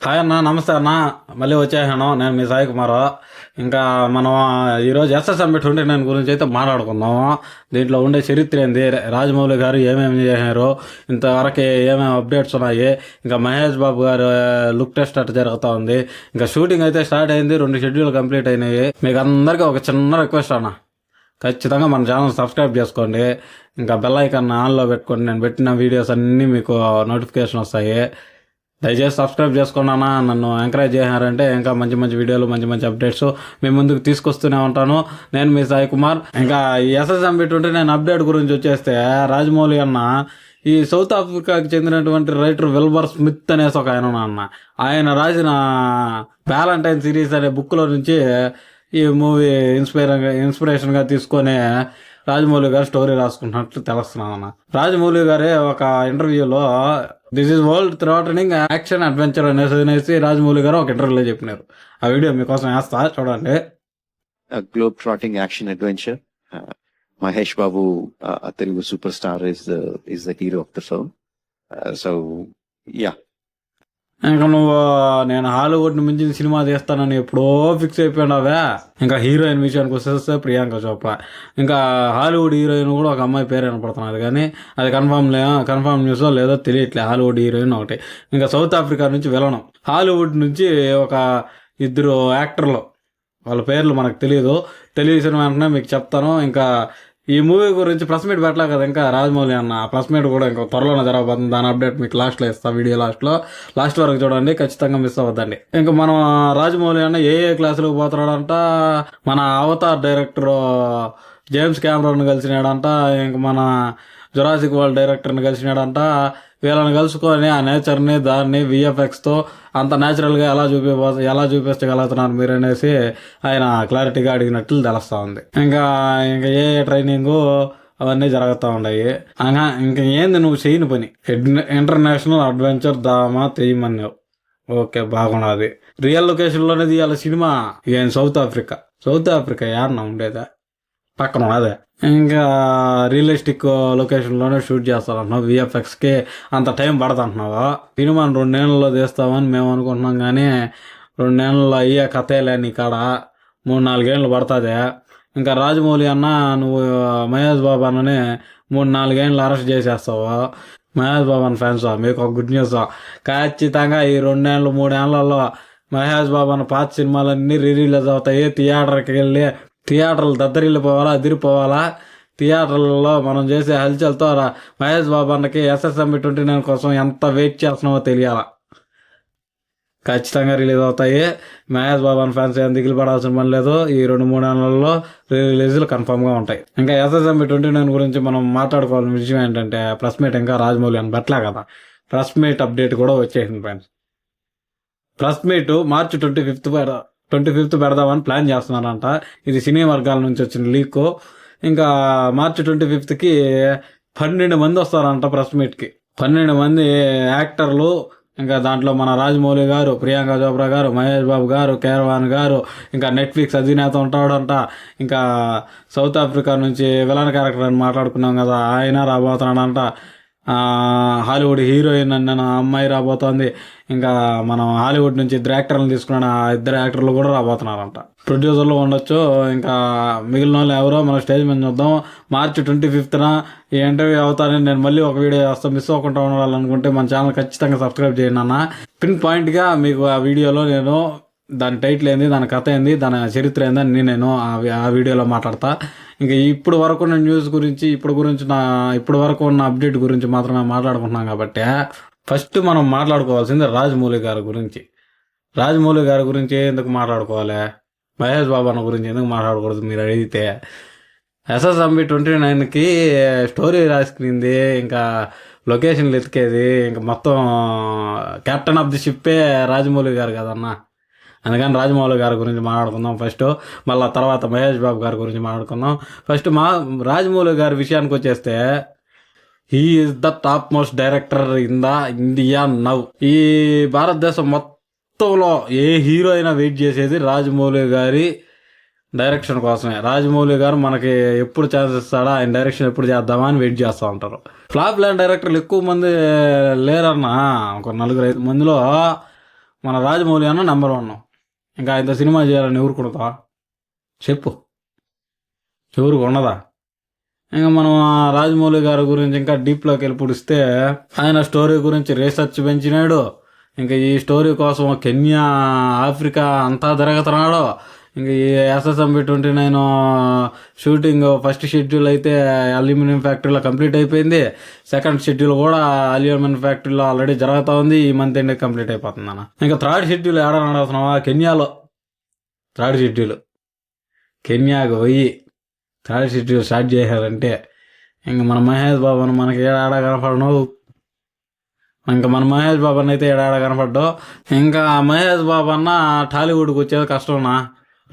Hi అన్న, నమస్తే అన్న. మళ్ళీ వచ్చేసాను. నేను మీ సాయి కుమారు. ఇంకా మనం ఈరోజు ఎస్ఎస్ఎంబి 29 గురించి అయితే మాట్లాడుకుందాము. దీంట్లో ఉండే చరిత్ర ఏంది, రాజమౌళి గారు ఏమేమి చేశారు, ఇంతవరకు ఏమేమి అప్డేట్స్ ఉన్నాయి, ఇంకా మహేష్ బాబు గారు లుక్ టెస్ట్ అట్లా జరుగుతూ ఉంది. ఇంకా షూటింగ్ అయితే స్టార్ట్ అయింది, 2 షెడ్యూల్ కంప్లీట్ అయినాయి. మీకు అందరికీ ఒక చిన్న రిక్వెస్ట్ అన్న, ఖచ్చితంగా మన ఛానల్ సబ్స్క్రైబ్ చేసుకోండి. ఇంకా బెల్ ఐకాన్ ఆన్లో పెట్టుకోండి. నేను పెట్టిన వీడియోస్ అన్నీ మీకు నోటిఫికేషన్ వస్తాయి. దయచేసి సబ్స్క్రైబ్ చేసుకున్నానా, నన్ను ఎంకరేజ్ చేశారంటే ఇంకా మంచి మంచి వీడియోలు, మంచి మంచి అప్డేట్స్ మీ ముందుకు తీసుకొస్తూనే ఉంటాను. నేను మీ సాయి కుమార్. ఇంకా ఈ ఎస్ఎస్ఎంబి 29 అప్డేట్ గురించి వచ్చేస్తే, రాజమౌళి అన్న ఈ సౌత్ ఆఫ్రికాకి చెందినటువంటి రైటర్ విల్బర్ స్మిత్ అనేసి ఒక ఆయన రాసిన వ్యాలంటైన్ సిరీస్ అనే బుక్లో నుంచి ఈ మూవీ ఇన్స్పిరేషన్గా తీసుకొని రాజమౌళి గారు స్టోరీ రాసుకుంటున్నట్లు తెలుస్తున్నాను. రాజమౌళి గారే ఒక ఇంటర్వ్యూలో this is world threatening action adventure అనేసి రాజమౌళి గారు ఒక ఇంటర్వ్యూలో చెప్పినారు. ఆ వీడియో మీకోసం వేస్తా, చూడండి. Globe trotting action adventure. Mahesh Babu, Telugu super star, is the hero of the film. So yeah. ఇంకా నేను హాలీవుడ్ మించిన సినిమా తీస్తానని ఎప్పుడో ఫిక్స్ అయిపోయినావే. ఇంకా హీరోయిన్ విషయానికి వస్తే ప్రియాంక చోప్రా. ఇంకా హాలీవుడ్ హీరోయిన్ కూడా ఒక అమ్మాయి పేరు వినపడుతున్నది, కానీ అది కన్ఫర్మ్ న్యూస్ లేదో తెలియట్లే. హాలీవుడ్ హీరోయిన్ ఒకటి. ఇంకా సౌత్ ఆఫ్రికా నుంచి వెళ్ళను. హాలీవుడ్ నుంచి ఒక 2 యాక్టర్లు, వాళ్ళ పేర్లు మనకు తెలియసిన వెంటనే మీకు చెప్తాను. ఇంకా ఈ మూవీ గురించి ప్రెస్ మీట్ పెట్టలే కదా ఇంకా రాజమౌళి అన్న. ప్రెస్ మీట్ కూడా ఇంకా త్వరలోనే జరగబోతుంది. దాని అప్డేట్ మీకు లాస్ట్లో ఇస్తాం, వీడియో లాస్ట్ వరకు చూడండి, ఖచ్చితంగా మిస్ అవ్వద్దండి. ఇంకా మనం రాజమౌళి అన్న ఏ క్లాసులకు పోతున్నాడంట, మన అవతార్ డైరెక్టర్ జేమ్స్ కెమెరాన్ కలిసినాడంట, ఇంకా మన జురాసిక్ వరల్డ్ డైరెక్టర్ని కలిసినాడంట. వీళ్ళని కలుసుకొని ఆ నేచర్ని, దాన్ని విఎఫ్ఎక్స్తో అంత న్యాచురల్గా ఎలా చూపించగలుగుతున్నారు మీరు అనేసి ఆయన క్లారిటీగా అడిగినట్లు తెలుస్తూ ఉంది. ఇంకా ఏ ట్రైనింగు అవన్నీ జరుగుతూ ఉన్నాయి. ఇంకా ఏంది నువ్వు చేయని పని, ఇంటర్నేషనల్ అడ్వెంచర్ డ్రామా తీయమన్నావు. ఓకే, బాగున్నది. రియల్ లొకేషన్లోనే తీయాలి సినిమా. ఏం సౌత్ ఆఫ్రికా యారన్నా ఉండేదా, పక్కన అదే. ఇంకా రియలిస్టిక్ లొకేషన్లోనే షూట్ చేస్తారంటున్నావు, విఎఫ్ఎక్స్కి అంత టైం పడదంటున్నావా? సినిమాని 2 నెలల్లో తీస్తామని మేము అనుకుంటున్నాం, కానీ 2 నెలల్లో అయ్యే కథేలే నీ కాడ. 3-4 ఏళ్ళు పడుతుంది. ఇంకా రాజమౌళి అన్న, నువ్వు మహేష్ బాబు అన్నని 3-4 ఏళ్ళు అరెస్ట్ చేసేస్తావు. మహేష్ బాబు అన్న ఫ్యాన్స్ మీకు ఒక గుడ్ న్యూస్, ఖచ్చితంగా ఈ 2 నెలలు 3 ఏళ్లలో మహేష్ బాబు అన్న పాత సినిమాలన్నీ రిలీజ్ అవుతాయి. థియేటర్లు దద్దరిల్లిపోవాలా, అదిరిపోవాలా. థియేటర్లలో మనం చేసే హల్చల్తో మహేష్ బాబు అన్నకి ఎస్ఎస్ఎంబి 29 కోసం ఎంత వెయిట్ చేస్తున్నామో తెలియాలా. ఖచ్చితంగా రిలీజ్ అవుతాయి. మహేష్ బాబు అన్న ఫ్యాన్స్ ఏం దిగులు పడాల్సిన పని లేదు. ఈ 2-3 నెలల్లో రిలీజులు కన్ఫర్మ్గా ఉంటాయి. ఇంకా ఎస్ఎస్ఎంబి 29 గురించి మనం మాట్లాడుకోవాల్సిన విషయం ఏంటంటే, ప్రెస్ మీట్ ఇంకా రాజమౌళి అని పెట్టలే కదా, ప్రెస్ మీట్ అప్డేట్ కూడా వచ్చేసింది ఫ్రెండ్స్. ప్రెస్ మీట్ మార్చి 25th పెడదామని ప్లాన్ చేస్తున్నారంట. ఇది సినీ వర్గాల నుంచి వచ్చిన లీక్. ఇంకా మార్చి 25కి 12 మంది వస్తారంట ప్రెస్ మీట్కి. 12 మంది యాక్టర్లు. ఇంకా దాంట్లో మన రాజమౌళి గారు, ప్రియాంక చోప్రా గారు, మహేష్ బాబు గారు, కేరవాన్ గారు, ఇంకా నెట్ఫ్లిక్స్ అధినేత ఉంటాడంట. ఇంకా సౌత్ ఆఫ్రికా నుంచి విలన్ క్యారెక్టర్ అని మాట్లాడుకున్నాం కదా, ఆయన రాబోతున్నాడంట. హాలీవుడ్ హీరోయిన్ అన్న అమ్మాయి రాబోతోంది. ఇంకా మనం హాలీవుడ్ నుంచి 2 యాక్టర్లను తీసుకున్నాడు, ఆ 2 యాక్టర్లు కూడా రాబోతున్నారంట. ప్రొడ్యూసర్లు ఉండొచ్చు. ఇంకా మిగిలిన వాళ్ళు ఎవరో మనం స్టేజ్ మీద చూద్దాం. మార్చి 25న ఈ ఇంటర్వ్యూ అవుతానని నేను మళ్ళీ ఒక వీడియో చేస్తాను. మిస్ అవ్వకుండా ఉండాలనుకుంటే మన ఛానల్ ఖచ్చితంగా సబ్స్క్రైబ్ చేయండి అన్న. పిన్ పాయింట్గా మీకు ఆ వీడియోలో నేను దాని టైటిల్ ఏంది, దాని కథ ఏంది, దాని చరిత్ర ఏందని నేను ఆ వీడియోలో మాట్లాడతా. ఇంకా ఇప్పుడు వరకు ఉన్న న్యూస్ గురించి, ఇప్పుడు వరకు ఉన్న అప్డేట్ గురించి మాత్రమే మాట్లాడుకుంటున్నాం. కాబట్టి ఫస్ట్ మనం మాట్లాడుకోవాల్సింది రాజమౌళి గారి గురించి. రాజమౌళి గారి గురించి ఎందుకు మాట్లాడుకోవాలి, మహేష్ బాబు అన్న గురించి ఎందుకు మాట్లాడకూడదు మీరు అడిగితే, ఎస్ఎస్ఎంబి 29కి స్టోరీ రాసుకునింది, ఇంకా లొకేషన్లు ఎతికేది, ఇంకా మొత్తం కెప్టెన్ ఆఫ్ ది షిప్పే రాజమౌళి గారు కదన్నా. అందుకని రాజమౌళి గారి గురించి మాట్లాడుకుందాం ఫస్ట్. మళ్ళీ తర్వాత మహేష్ బాబు గారి గురించి మాట్లాడుకుందాం. ఫస్ట్ రాజమౌళి గారి విషయానికి వచ్చేస్తే, he is the top most director in the India now. ఈ భారతదేశం మొత్తంలో ఏ హీరో అయినా వెయిట్ చేసేది రాజమౌళి గారి డైరెక్షన్ కోసమే. రాజమౌళి గారు మనకి ఎప్పుడు ఛాన్స్ ఇస్తాడా, ఆయన డైరెక్షన్ ఎప్పుడు చేద్దామా అని వెయిట్ చేస్తూ ఉంటారు. ఫ్లాప్ ల్యాండ్ డైరెక్టర్లు ఎక్కువ మంది లేరన్నా, ఒక 4-5 మందిలో మన రాజమౌళి అన్న నెంబర్ 1. ఇంకా ఇంత సినిమా చేయాలని ఎవరు కొడతా చెప్పు, ఎవరికి ఉండదా? ఇంకా మనం ఆ రాజమౌళి గారి గురించి ఇంకా డీప్లోకి వెళ్ళి పుడిస్తే ఆయన స్టోరీ గురించి రీసెర్చ్ పెంచినాడు. ఇంకా ఈ స్టోరీ కోసం కెన్యా, ఆఫ్రికా అంతా తిరగతున్నాడు. ఇంక ఈ SSMB 29 షూటింగ్ ఫస్ట్ షెడ్యూల్ అయితే అల్యూమినియం ఫ్యాక్టరీలో కంప్లీట్ అయిపోయింది. సెకండ్ షెడ్యూల్ కూడా అల్యూమినియం ఫ్యాక్టరీలో ఆల్రెడీ జరుగుతూ ఉంది. ఈ మంత్ ఎండ్ కంప్లీట్ అయిపోతుంది అన్న. ఇంకా థర్డ్ షెడ్యూల్ ఏడా నడుస్తున్నావా? కెన్యాలో థర్డ్ షెడ్యూల్. కెన్యాకు పోయి థర్డ్ షెడ్యూల్ స్టార్ట్ చేశారంటే ఇంక మన మహేష్ బాబుని మనకి ఏడాడ కనపడను. ఇంకా మన మహేష్ బాబు అని అయితే ఏడాడ కనపడ్డు. ఇంకా మహేష్ బాబు అన్న టాలీవుడ్కి వచ్చేది కష్టంనా.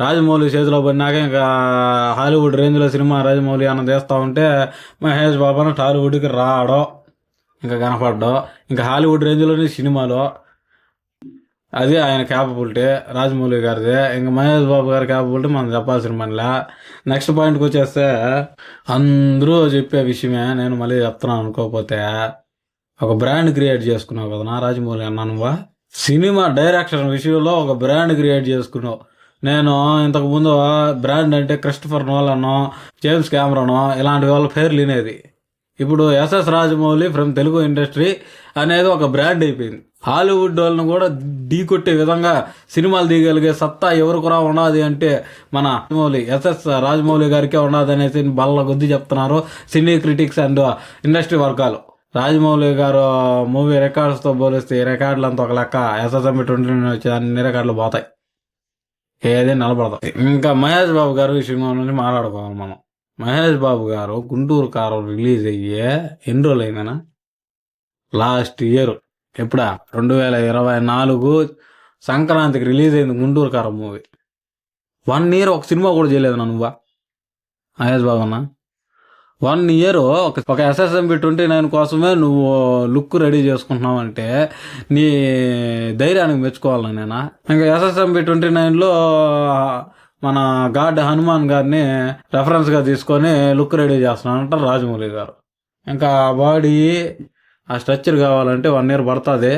రాజమౌళి చేతిలో పడినాక ఇంకా హాలీవుడ్ రేంజ్లో సినిమా రాజమౌళి అన్న తీస్తూ ఉంటే మహేష్ బాబు అన్న టాలీవుడ్కి రావడం ఇంకా కనపడ్డు. ఇంకా హాలీవుడ్ రేంజ్లోని సినిమాలో అది ఆయన క్యాపబిలిటీ రాజమౌళి గారిది. ఇంకా మహేష్ బాబు గారి క్యాపబిలిటీ మనం చెప్పాల్సిన మనలా. నెక్స్ట్ పాయింట్కి వచ్చేస్తే అందరూ చెప్పే విషయమే, నేను మళ్ళీ చెప్తున్నాను అనుకోకపోతే, ఒక బ్రాండ్ క్రియేట్ చేసుకున్నావు కదా నా రాజమౌళి అన్న. నువ్వా సినిమా డైరెక్షన్ విషయంలో ఒక బ్రాండ్ క్రియేట్ చేసుకున్నావు. నేను ఇంతకుముందు బ్రాండ్ అంటే క్రిస్టఫర్ నోలనో, జేమ్స్ కెమెరానో ఇలాంటి వాళ్ళ పేర్లు వినేది. ఇప్పుడు SS Rajamouli from Telugu industry అనేది ఒక బ్రాండ్ అయిపోయింది. హాలీవుడ్ వాళ్ళని కూడా ఢీకొట్టే విధంగా సినిమాలు తీయగలిగే సత్తా ఎవరు కూడా ఉన్నది అంటే మన రాజమౌళి, SS రాజమౌళి గారికే ఉన్నది అనేసి బల్ల కొద్ది చెప్తున్నారు సినీ క్రిటిక్స్ అండ్ ఇండస్ట్రీ వర్గాలు. రాజమౌళి గారు మూవీ రికార్డ్స్తో పోలిస్తే ఈ రికార్డులు అంతా ఒక లెక్క. SSMB 29 వచ్చే అన్ని రికార్డులు పోతాయి, ఏదే నిలబడతాం. ఇంకా మహేష్ బాబు గారు విషయం నుంచి మాట్లాడుకోవాలి మనం. మహేష్ బాబు గారు గుంటూరు కారం రిలీజ్ అయ్యే ఎన్ని రోజులు అయిందనా? లాస్ట్ ఇయర్ ఎప్పుడా 2024 సంక్రాంతికి రిలీజ్ అయింది గుంటూరు కారం మూవీ. 1 year ఒక సినిమా కూడా చేయలేదు నా నువ్వా మహేష్ బాబు అన్న. 1 year ఒక SSMB 29 కోసమే నువ్వు లుక్ రెడీ చేసుకుంటున్నావు అంటే నీ ధైర్యానికి మెచ్చుకోవాలి నేనా. ఇంకా SSMB 29లో మన గాడ్ హనుమాన్ గారిని రెఫరెన్స్గా తీసుకొని లుక్ రెడీ చేస్తున్నానంటారు రాజమౌళి గారు. ఇంకా బాడీ ఆ స్ట్రక్చర్ కావాలంటే 1 year పడుతుంది.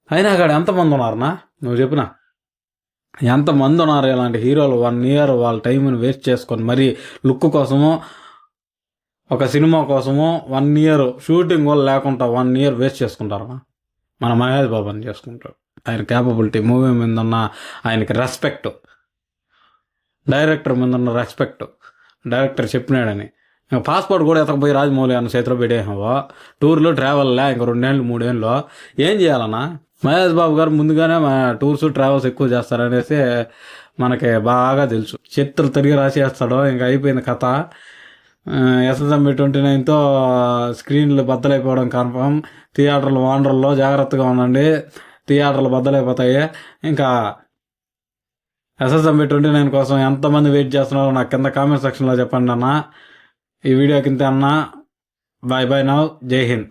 అయినా అక్కడ ఎంతమంది ఉన్నారన్నా నువ్వు చెప్పినా? ఎంతమంది ఉన్నారు ఇలాంటి హీరోలు 1 year వాళ్ళ టైంని వేస్ట్ చేసుకొని మరీ లుక్ కోసము, ఒక సినిమా కోసము 1 year షూటింగ్ కూడా లేకుండా 1 year వేస్ట్ చేసుకుంటారు. మన మహేష్ బాబు అని చేసుకుంటారు. ఆయన క్యాపబిలిటీ, మూవీ మీద ఉన్న ఆయనకి రెస్పెక్ట్, డైరెక్టర్ మీద ఉన్న రెస్పెక్ట్, డైరెక్టర్ చెప్పినాడని. ఇంకా పాస్పోర్ట్ కూడా ఎతకపోయి రాజమౌళి అన్న చేతిలో పెట్టేసావా. టూర్లో ట్రావెల్లో ఇంకా 2 ఏళ్ళు 3 ఏళ్ళు ఏం చేయాలన్నా? మహేష్ బాబు గారు ముందుగానే టూర్స్ ట్రావెల్స్ ఎక్కువ చేస్తారనేసి మనకి బాగా తెలుసు. చరిత్రలు తిరిగి రాసేస్తాడో ఇంకా అయిపోయింది కథ. SSMB 29తో స్క్రీన్లు బద్దలైపోవడం కన్ఫర్మ్. థియేటర్లు ఓనర్లో జాగ్రత్తగా ఉండండి, థియేటర్లు బద్దలైపోతాయి. ఇంకా SSMB 29 కోసం ఎంతమంది వెయిట్ చేస్తున్నారో నాకు కింద కామెంట్ సెక్షన్లో చెప్పండి అన్న. ఈ వీడియో కింద అన్న. Bye bye now. జై హింద్.